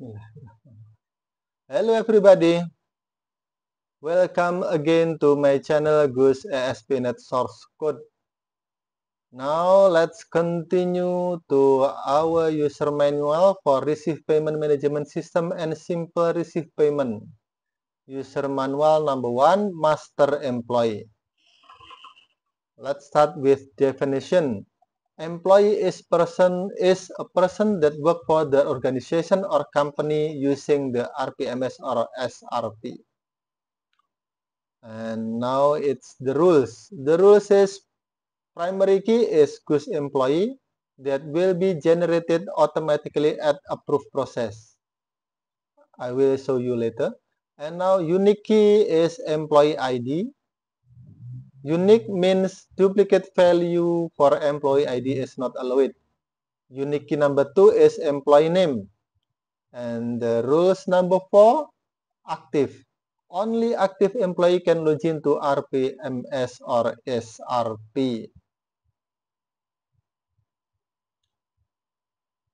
Bismillahirrahmanirrahim. Hello everybody, welcome again to my channel Gus ASP.NET Source Code. Now let's continue to our user manual for receive payment management system and simple receive payment. User manual number 1, master employee. Let's start with definition. Employee is a person that work for the organization or company using the RPMS or SRP. And now it's the rules. The rule says primary key is Gus employee that will be generated automatically at approved process. I will show you later. And now unique key is employee ID. Unique means duplicate value for employee ID is not allowed. Unique key number 2 is employee name. And the rules number 4, active. Only active employee can log into RPMS or SRP.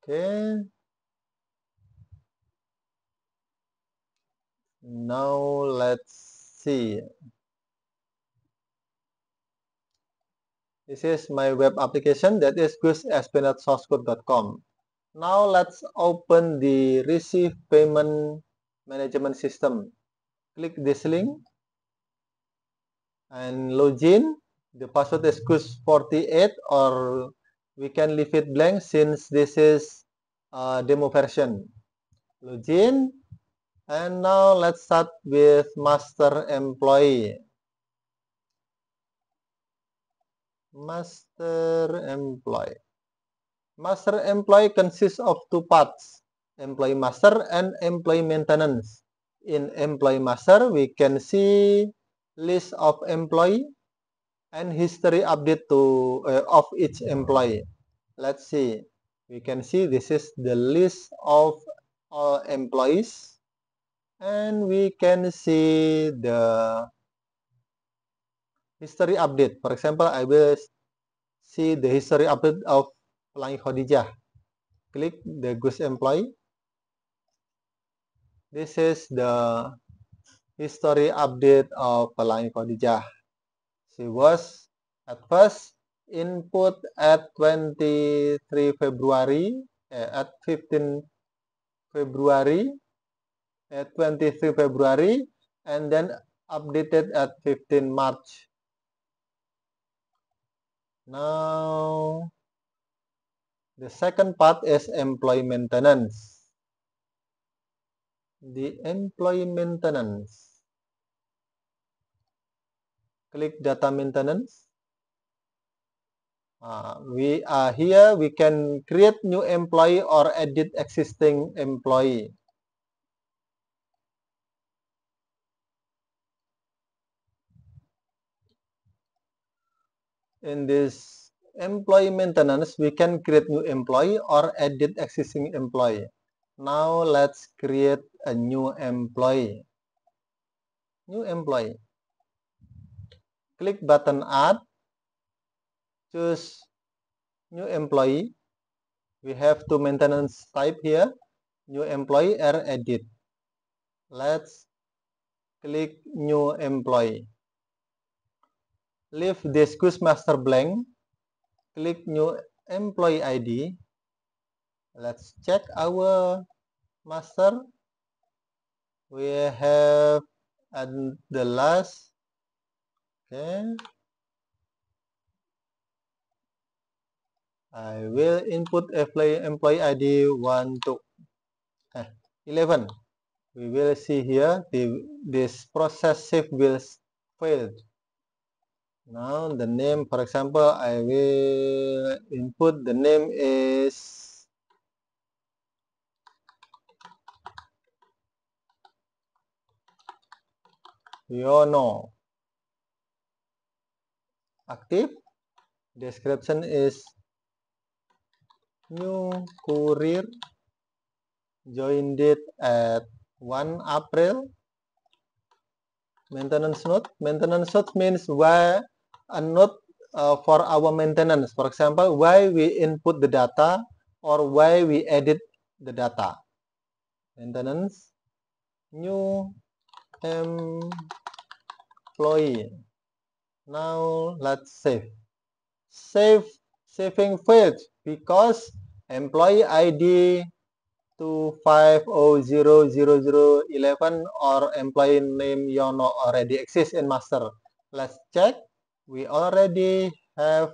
Okay. Now let's see. This is my web application, that is gus.asp.netsourcecode.com. Now let's open the receive payment management system. Click this link and login. The password is gus48 or we can leave it blank since this is a demo version. Login. And now let's start with master employee. Master employee. Master employee consists of two parts, employee master and employee maintenance. In employee master, we can see list of employee and history update of each employee. Let's see. We can see this is the list of all employees, and we can see the history update. For example, I will see the history update of Pelangi Khadijah. Click the Gus employee. This is the history update of Pelangi Khadijah. She was at first input at 23 February, at 15 February, at 23 February, and then updated at 15 March. Now, the second part is employee maintenance. The employee maintenance. Click data maintenance. Here we can create new employee or edit existing employee. In this employee maintenance, we can create new employee or edit existing employee. Now let's create a new employee. New employee. Click button add. Choose new employee. We have two maintenance type here. New employee or edit. Let's click new employee. Leave this Gus master blank. Click new employee ID. Let's check our master. We have at the last. Okay. I will input employee ID 11. We will see here this process shift will fail. Now the name, for example, I will input the name is Yono. Active. Description is new courier. Join date at 1 April. Maintenance note. Maintenance note means why a note for our maintenance. For example, why we input the data or why we edit the data. Maintenance, new employee. Now let's save. Saving failed because employee ID 25000011 or employee name Yono already exists in master. Let's check. We already have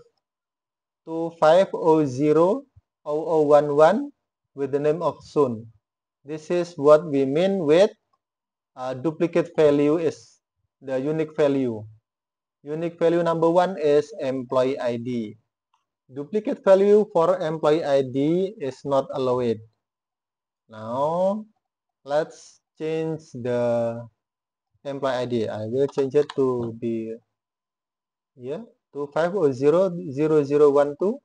25000011 with the name of Sun. This is what we mean with duplicate value is the unique value. Unique value number one is employee ID. Duplicate value for employee ID is not allowed. Now, let's change the employee ID. I will change it to be here 25000012,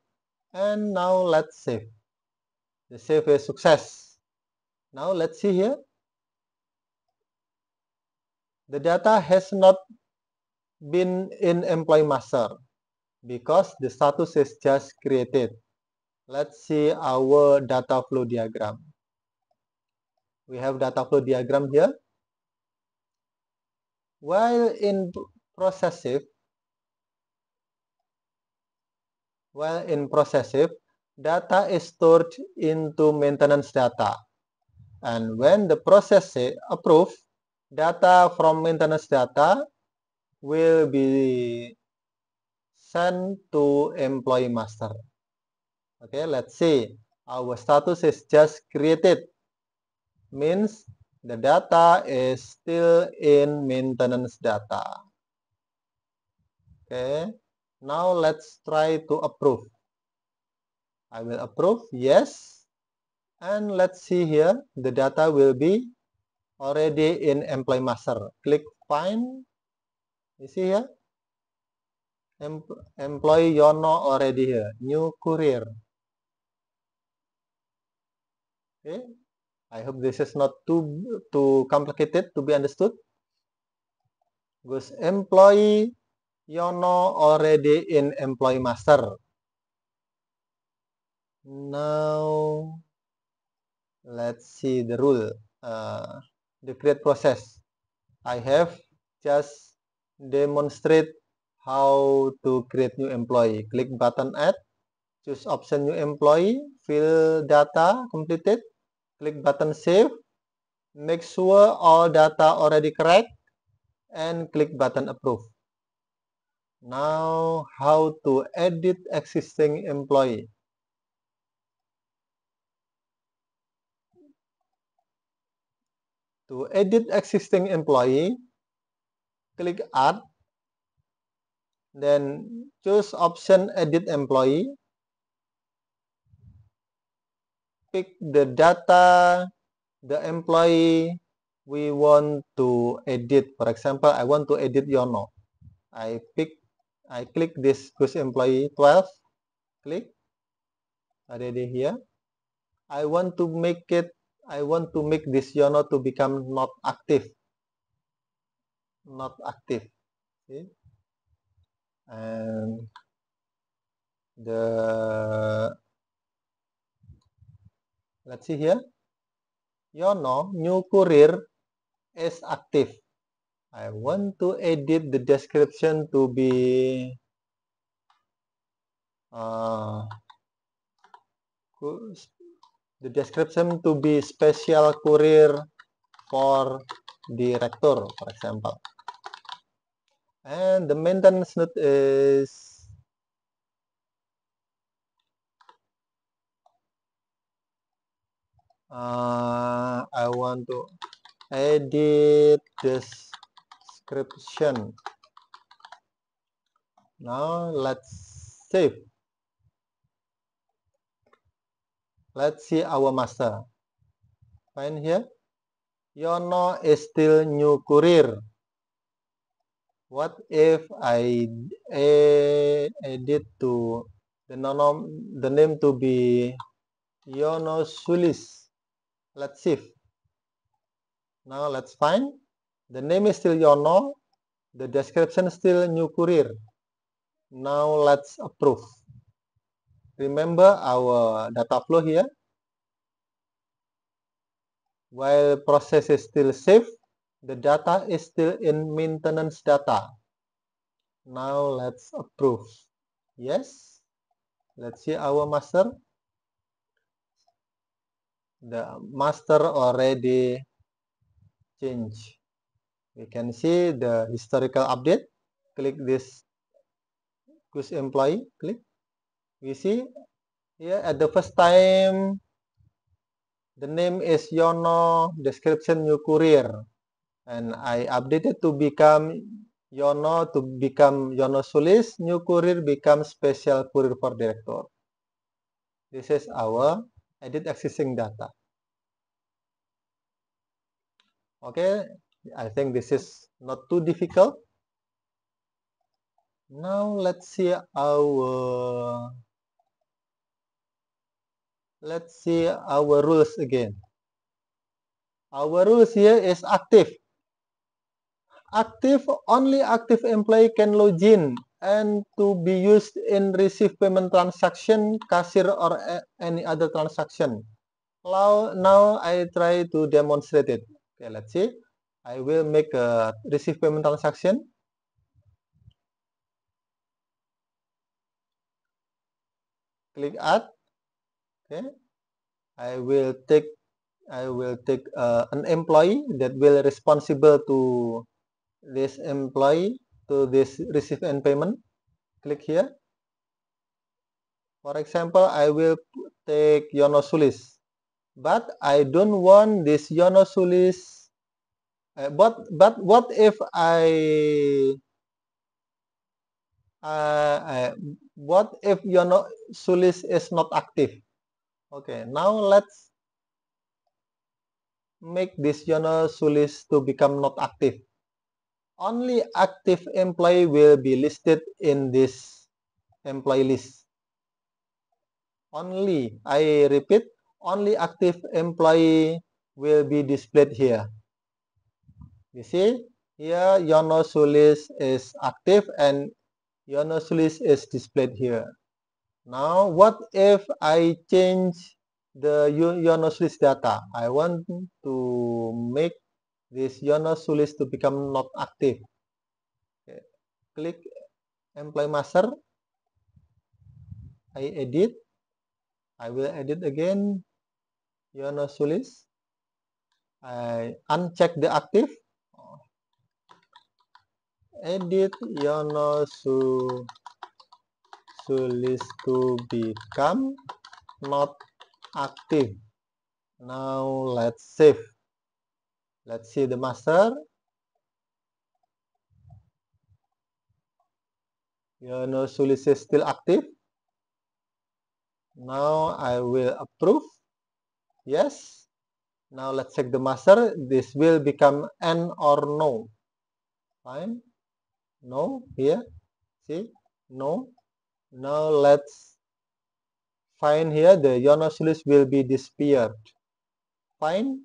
and now let's save. The save is success. Now let's see here. The data has not been in employee master because the status is just created. Let's see our data flow diagram. We have data flow diagram here. While in processive, data is stored into maintenance data. And when the process approve, data from maintenance data will be sent to employee master. Okay, let's see. Our status is just created. Means the data is still in maintenance data. Okay, now let's try to approve. I will approve, yes. And let's see here, the data will be already in employee master. Click find. You see here, employee Yono already here. New courier. Okay, I hope this is not too complicated to be understood. Because employee Yono already in employee master. Now let's see the rule, the create process. I have just demonstrate how to create new employee. Click button add, choose option new employee, fill data completed, click button save, make sure all data already correct, and click button approve. Now how to edit existing employee. To edit existing employee, click add, then choose option edit employee, pick the data, the employee we want to edit. For example, I want to edit Yono. I click this Goose employee 12, click, already here. I want to make this Yono to become not active. See? And let's see here. Yono new courier is active. I want to edit the description to be special courier for director, for example. And the maintenance note is I want to edit description. Now let's save. Let's see our master. Find here. Yono is still new courier. What if I edit to the name to be Yono Sulis? Let's save. Now let's find. The name is still Yono. The description is still new courier. Now let's approve. Remember our data flow here. While process is still safe, the data is still in maintenance data. Now let's approve. Yes. Let's see our master. The master already changed. We can see the historical update. Click this Quiz employee. Click. We see here at the first time the name is Yono, description new courier, and I updated to become Yono to become Yono Sulis, new courier becomes special courier for director. This is our edit existing data. Okay, I think this is not too difficult. Now let's see our rules again. Our rules here is active. Only active employee can log in and to be used in receive payment transaction, cashier or any other transaction. Now I try to demonstrate it. Okay, let's see. I will make a receive payment transaction. Click add. Okay. I will take an employee that will responsible to this employee to this receive and payment. Click here. For example, I will take Yono Sulis, but I don't want this Yono Sulis. But what if what if Yono Sulis is not active? Okay, now let's make this Yono Sulis to become not active. Only active employee will be listed in this employee list. Only, I repeat, only active employee will be displayed here. You see, here Yono Sulis is active and Yono Sulis is displayed here. Now, what if I change the Yono Sulis data? I want to make this Yono Sulis to become not active. Okay. Click Employee Master. I edit. I will edit again Yono Sulis. I uncheck the active. Edit Yono Sulis to become not active. Now let's save. Let's see the master. Yono Sulis is still active. Now I will approve. Yes. Now let's check the master. This will become N or no. Fine. No. Here. See. No. Now let's find here the Yono Sulis will be disappeared. Fine.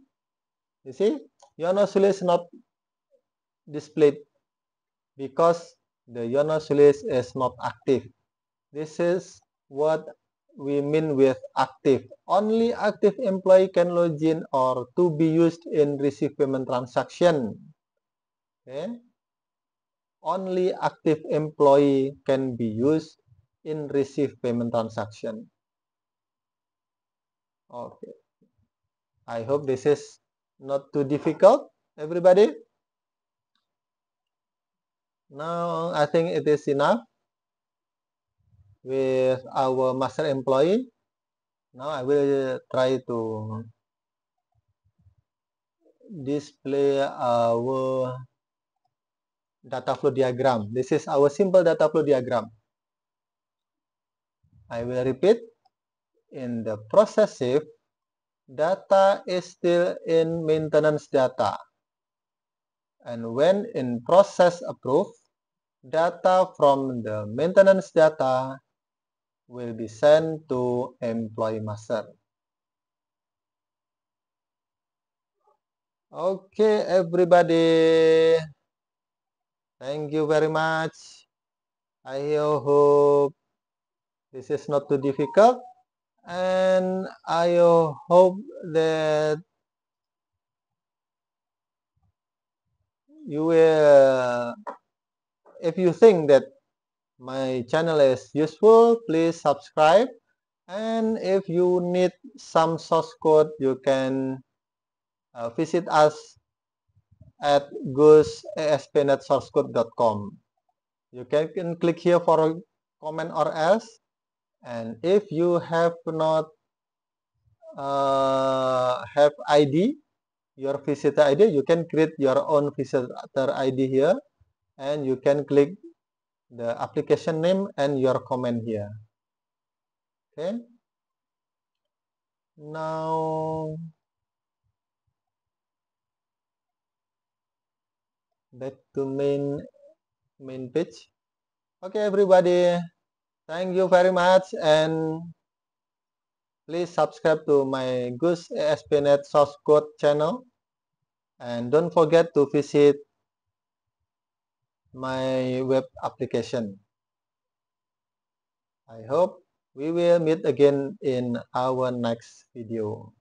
You see. Yono Sulis not displayed because the Yono Sulis is not active. This is what we mean with active. Only active employee can log in or to be used in receive payment transaction. Okay. Only active employee can be used in receive payment transaction. Okay. I hope this is not too difficult, everybody. Now I think it is enough with our master employee. Now I will try to display our data flow diagram. This is our simple data flow diagram. I will repeat. In the process save, data is still in maintenance data. And when in process approve, data from the maintenance data will be sent to employee master. Okay, everybody. Thank you very much. I hope this is not too difficult. And I hope that you will, if you think that my channel is useful, please subscribe. And if you need some source code, you can visit us at goose.aspnetsourcecode.com. You can click here for a comment or else. And if you have not have ID, your visitor ID, you can create your own visitor ID here, and you can click the application name and your comment here. Okay. Now back to main page. Okay, everybody. Thank you very much, and please subscribe to my Goose ASP.NET Source Code channel, and don't forget to visit my web application. I hope we will meet again in our next video.